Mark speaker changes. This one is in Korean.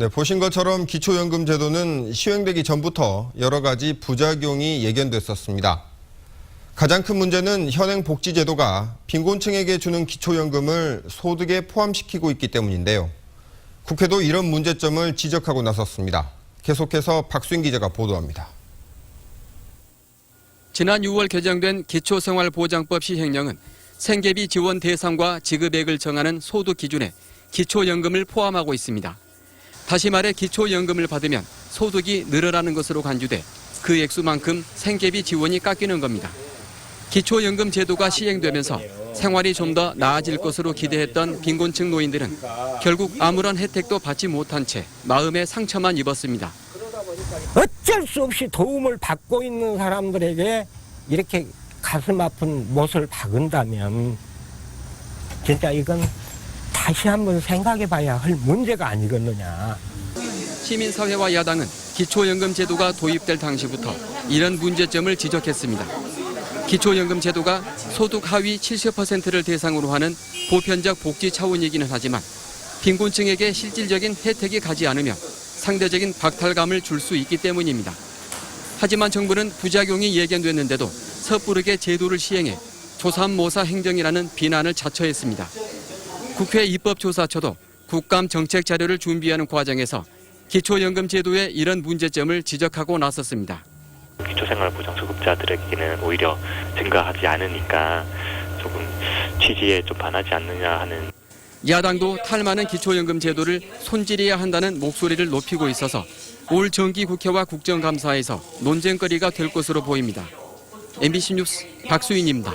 Speaker 1: 네, 보신 것처럼 기초연금 제도는 시행되기 전부터 여러 가지 부작용이 예견됐었습니다. 가장 큰 문제는 현행 복지제도가 빈곤층에게 주는 기초연금을 소득에 포함시키고 있기 때문인데요. 국회도 이런 문제점을 지적하고 나섰습니다. 계속해서 박수인 기자가 보도합니다.
Speaker 2: 지난 6월 개정된 기초생활보장법 시행령은 생계비 지원 대상과 지급액을 정하는 소득 기준에 기초연금을 포함하고 있습니다. 다시 말해 기초연금을 받으면 소득이 늘어나는 것으로 간주돼 그 액수만큼 생계비 지원이 깎이는 겁니다. 기초연금 제도가 시행되면서 생활이 좀 더 나아질 것으로 기대했던 빈곤층 노인들은 결국 아무런 혜택도 받지 못한 채 마음의 상처만 입었습니다.
Speaker 3: 어쩔 수 없이 도움을 받고 있는 사람들에게 이렇게 가슴 아픈 못을 박은다면 진짜 이건 다시 한번 생각해 봐야 할 문제가 아니겠느냐.
Speaker 2: 시민사회와 야당은 기초연금 제도가 도입될 당시부터 이런 문제점을 지적했습니다. 기초연금 제도가 소득 하위 70%를 대상으로 하는 보편적 복지 차원이기는 하지만 빈곤층에게 실질적인 혜택이 가지 않으면 상대적인 박탈감을 줄 수 있기 때문입니다. 하지만 정부는 부작용이 예견됐는데도 섣부르게 제도를 시행해 조삼모사 행정이라는 비난을 자처했습니다. 국회 입법조사처도 국감 정책 자료를 준비하는 과정에서 기초연금 제도의 이런 문제점을 지적하고 나섰습니다.
Speaker 4: 기초생활보장수급자들에게는 오히려 증가하지 않으니까 조금 취지에 좀 반하지 않느냐 하는.
Speaker 2: 야당도 탈 많은 기초연금 제도를 손질해야 한다는 목소리를 높이고 있어서 올 정기국회와 국정감사에서 논쟁거리가 될 것으로 보입니다. MBC 뉴스 박수인입니다.